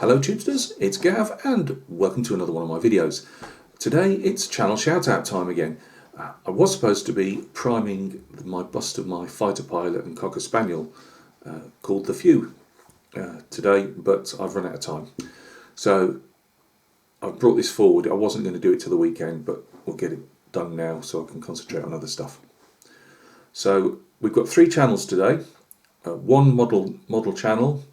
Hello Tubesters, it's Gav and welcome to another one of my videos. Today it's channel shout out time again. I was supposed to be priming my bust of my fighter pilot and Cocker Spaniel called The Few today, but I've run out of time. So I've brought this forward. I wasn't going to do it till the weekend, but we'll get it done now so I can concentrate on other stuff. So we've got 3 channels today. One model channel,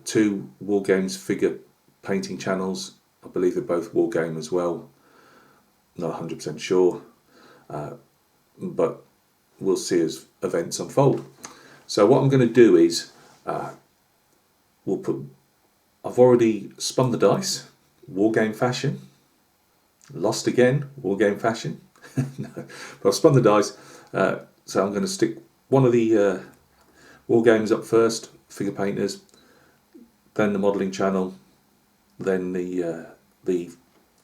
2 Wargames figure painting channels. I believe they're both Wargame as well. Not 100% sure, but we'll see as events unfold. So what I'm going to do is I've already spun the dice, Wargame fashion. Lost again, Wargame fashion. No, but I've spun the dice, so I'm going to stick one of the Wargames up first, figure painters, then the modelling channel, then the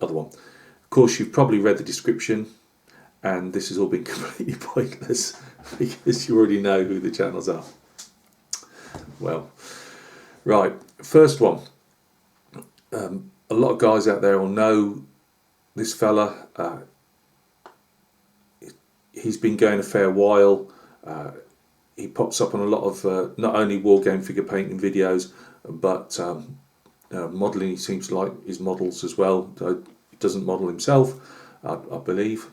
other one. Of course, you've probably read the description, and this has all been completely pointless because you already know who the channels are. Well, right, first one. A lot of guys out there will know this fella. He's been going a fair while. He pops up on a lot of not only Wargame figure painting videos, but modelling. He seems to like his models as well. He doesn't model himself, I believe.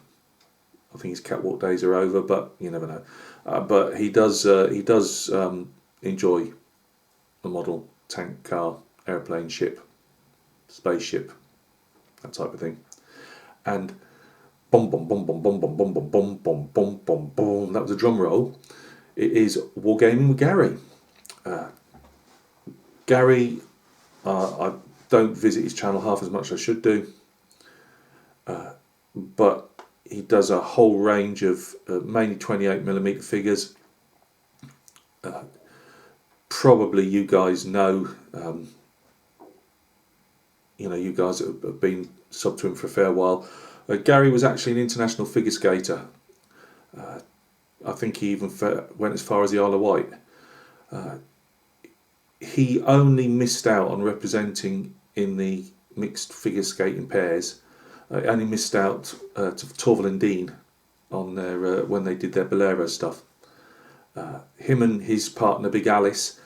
I think his catwalk days are over, but you never know. But he does enjoy the model, tank, car, airplane, ship, spaceship, that type of thing. And boom, boom, boom, boom, boom, boom, boom, boom, boom, boom, boom, boom, boom. That was a drum roll. It is Wargaming with Gary. Gary, I don't visit his channel half as much as I should do, but he does a whole range of mainly 28mm figures. Probably you guys know, you guys have been sub to him for a fair while. Gary was actually an international figure skater. I think he even went as far as the Isle of Wight. He only missed out on representing in the mixed figure skating pairs. Only missed out to Torvill and Dean on their when they did their Bolero stuff. Him and his partner Big Alice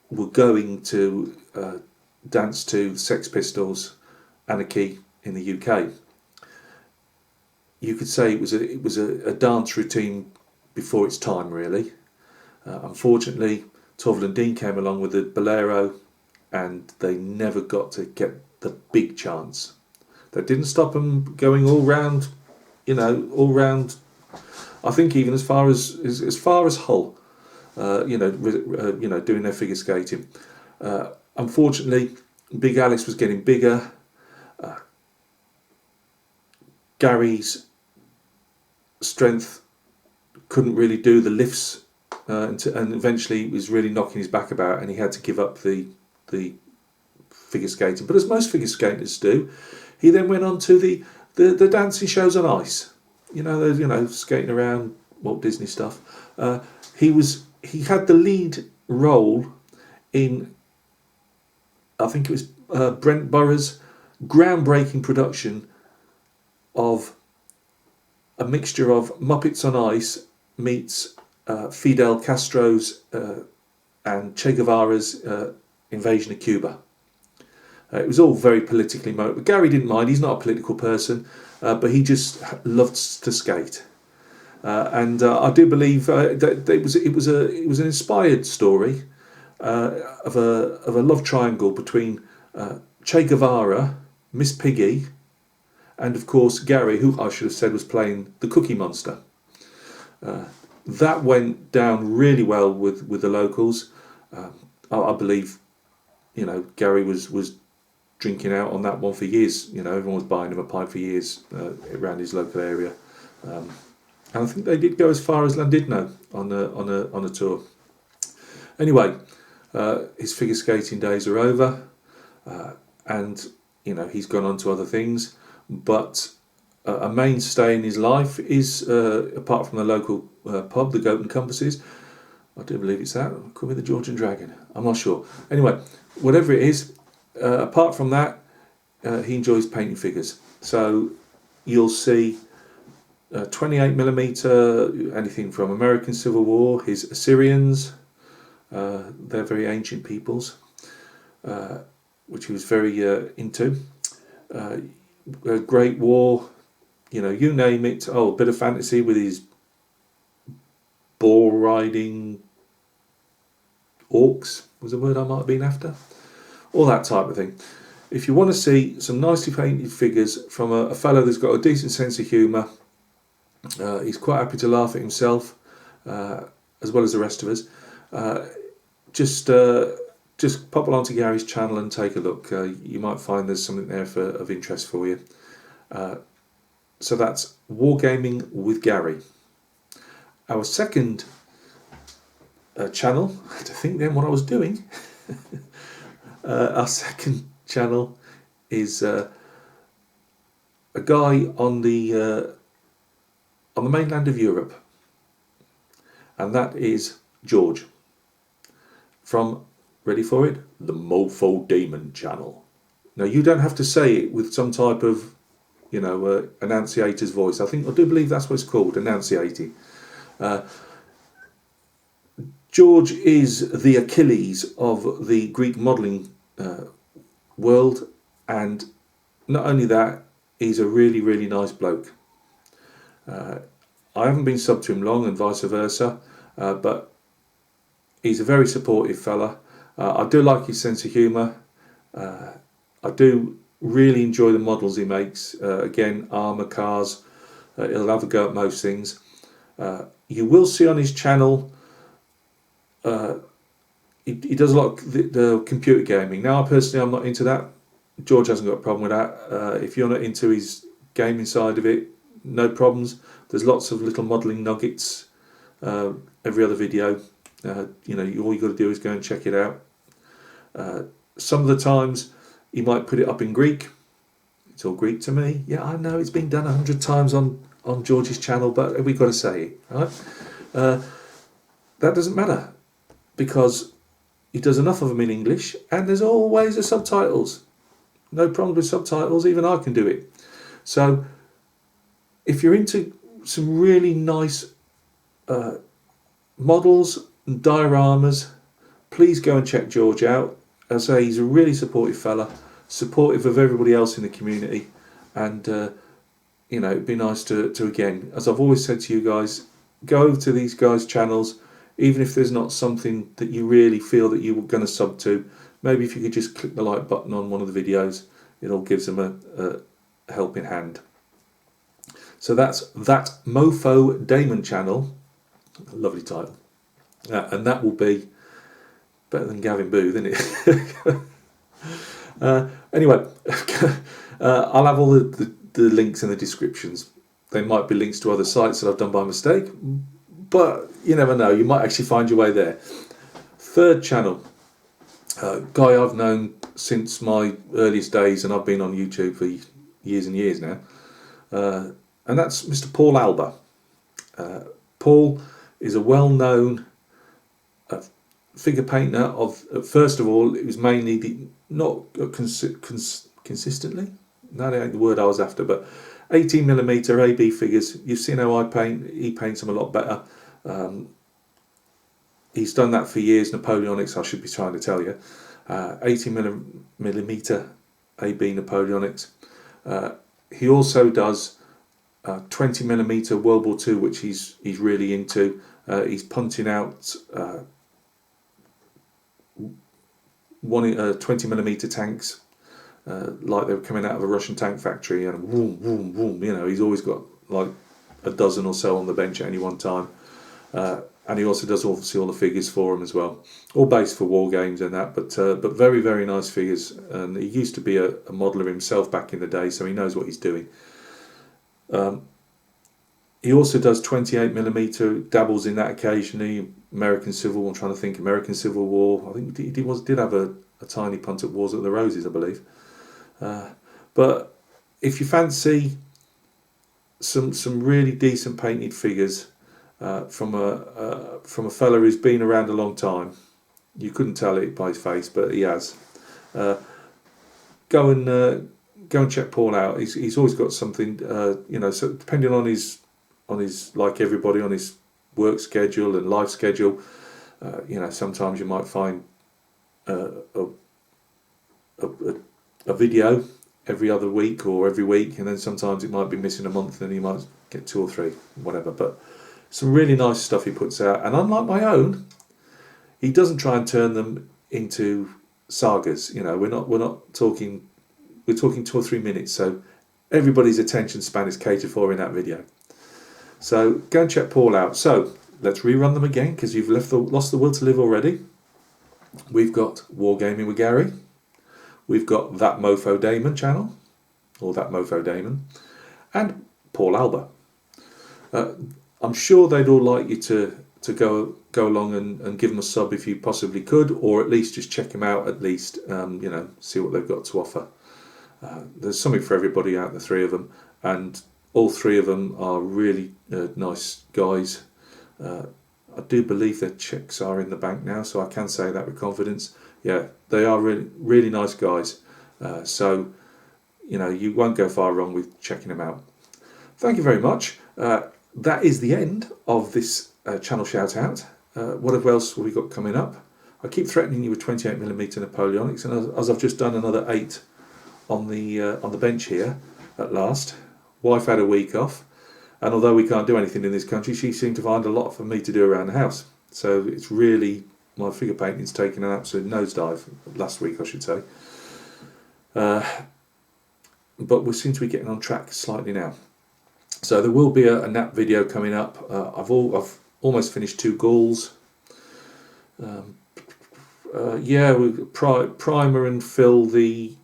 were going to dance to Sex Pistols, Anarchy in the UK. You could say it was a dance routine before its time, really. Unfortunately, Torvill and Dean came along with the Bolero, and they never got to get the big chance. That didn't stop them going all round, all round. I think even as far as Hull, doing their figure skating. Unfortunately, Big Alice was getting bigger. Gary's strength couldn't really do the lifts, and eventually was really knocking his back about, and he had to give up the figure skating. But as most figure skaters do, he then went on to the dancing shows on ice. Skating around Walt Disney stuff. He had the lead role in, I think it was Brent Burroughs' groundbreaking production of a mixture of Muppets on Ice meets Fidel Castro's and Che Guevara's invasion of Cuba. It was all very politically motivated. Gary didn't mind. He's not a political person, but he just loved to skate. And I do believe that it was an inspired story of a love triangle between Che Guevara, Miss Piggy, and of course Gary, who I should have said was playing the Cookie Monster. That went down really well with the locals. I believe, Gary was drinking out on that one for years. Everyone was buying him a pint for years around his local area. And I think they did go as far as Llandudno on a tour. Anyway, his figure skating days are over, and he's gone on to other things. But a mainstay in his life is, apart from the local pub, the Goat and Compasses. I do believe it's that. Could be the Georgian Dragon. I'm not sure. Anyway, whatever it is, apart from that, he enjoys painting figures. So you'll see 28mm, anything from American Civil War, his Assyrians, they're very ancient peoples, which he was very into. Great War, you name it. Oh, a bit of fantasy with his boar riding orcs was a word I might have been after. All that type of thing. If you want to see some nicely painted figures from a fellow that's got a decent sense of humour, he's quite happy to laugh at himself, as well as the rest of us. Just pop along to Gary's channel and take a look. You might find there's something there of interest for you. So that's Wargaming with Gary. Our second channel, I had to think then what I was doing. Our second channel is a guy on the mainland of Europe, and that is George from, ready for it, the Mofo Damon channel. Now you don't have to say it with some type of enunciator's voice. I do believe that's what it's called, enunciating. George is the Achilles of the Greek modelling world, and not only that, he's a really, really nice bloke. I haven't been subbed to him long, and vice versa, but he's a very supportive fella. I do like his sense of humour. I do really enjoy the models he makes. Again, armour, cars. He'll have a go at most things. You will see on his channel, he does a lot of the computer gaming. Now, personally, I'm not into that. George hasn't got a problem with that. If you're not into his gaming side of it, no problems. There's lots of little modelling nuggets every other video. All you got to do is go and check it out. Some of the times he might put it up in Greek. It's all Greek to me. Yeah, I know it's been done 100 times on George's channel, but we've got to say it, right? That doesn't matter, because he does enough of them in English, and there's always the subtitles. No problem with subtitles, even I can do it. So if you're into some really nice models and dioramas, please go and check George out. As I say, he's a really supportive fella, supportive of everybody else in the community, and it'd be nice to again, as I've always said to you guys, go over to these guys' channels, even if there's not something that you really feel that you're going to sub to. Maybe if you could just click the like button on one of the videos, it all gives them a helping hand. So that's that Mofo Damon channel. Lovely title. And that will be better than Gavin Booth, isn't it? Anyway, I'll have all the links in the descriptions. They might be links to other sites that I've done by mistake, but you never know. You might actually find your way there. Third channel, guy I've known since my earliest days, and I've been on YouTube for years and years now, and that's Mr. Paul Alba. Paul is a well-known figure painter of, first of all, it was mainly consistently, no, that ain't the word I was after, but 18mm AB figures. You've seen how I paint. He paints them a lot better. He's done that for years. Napoleonics, I should be trying to tell you. 18mm AB Napoleonics. He also does 20mm World War II, which he's really into. He's punting out 20mm tanks, like they were coming out of a Russian tank factory, and boom, boom, boom. He's always got like a dozen or so on the bench at any one time. And he also does obviously all the figures for them as well, all based for war games and that. But very, very nice figures. And he used to be a modeller himself back in the day, so he knows what he's doing. He also does 28mm, dabbles in that occasionally. American Civil War, I'm trying to think, American Civil War. I think he did have a tiny punt at Wars of the Roses, I believe. But if you fancy some really decent painted figures from a fella who's been around a long time, you couldn't tell it by his face, but he has. go and check Paul out. He's always got something, you know. So depending on his like everybody, on his work schedule and life schedule, you know, sometimes you might find a video every other week or every week, and then sometimes it might be missing a month, and you might get 2 or 3, whatever. But some really nice stuff he puts out, and unlike my own, he doesn't try and turn them into sagas. You know, we're not talking. We're talking 2 or 3 minutes, so everybody's attention span is catered for in that video. So go and check Paul out. So let's rerun them again, because you've lost the will to live already. We've got Wargaming with Gary. We've got That Mofo Damon channel, or That Mofo Damon, and Paul Alba. I'm sure they'd all like you to go along and give them a sub if you possibly could, or at least just check them out. At least you know, see what they've got to offer. There's something for everybody out, the 3 of them, and all 3 of them are really nice guys. I do believe their checks are in the bank now, so I can say that with confidence. Yeah, they are really, really nice guys. So, you know, you won't go far wrong with checking them out. Thank you very much. That is the end of this channel shout out. What else have we got coming up? I keep threatening you with 28mm Napoleonics, and as I've just done another 8 on the bench here at last. Wife had a week off, and although we can't do anything in this country, she seemed to find a lot for me to do around the house. So it's really, my figure painting's taken an absolute nosedive last week, I should say. But we seem to be getting on track slightly now. So there will be a nap video coming up. I've almost finished 2 Gauls. Yeah, we primer and fill the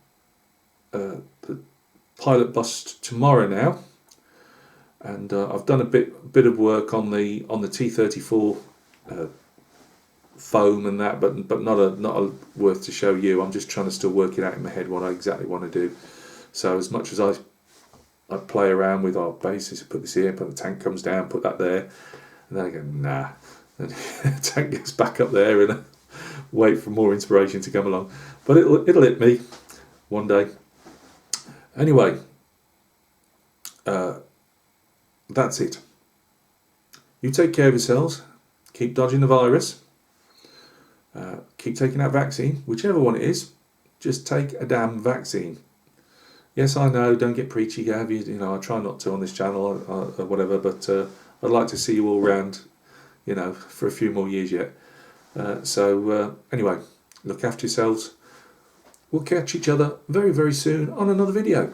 pilot bust tomorrow now, and I've done a bit of work on the T34 foam and that, but not a worth to show you. I'm just trying to still work it out in my head what I exactly want to do. So as much as I play around with our bases, put this here, but the tank comes down, put that there, and then I go nah, and the tank gets back up there, and wait for more inspiration to come along. But it'll hit me one day. Anyway, that's it. You take care of yourselves. Keep dodging the virus. Keep taking that vaccine, whichever one it is. Just take a damn vaccine. Yes, I know. Don't get preachy, Gav. You know, I try not to on this channel or whatever. But I'd like to see you all around, you know, for a few more years yet. So anyway, look after yourselves. We'll catch each other very, very soon on another video.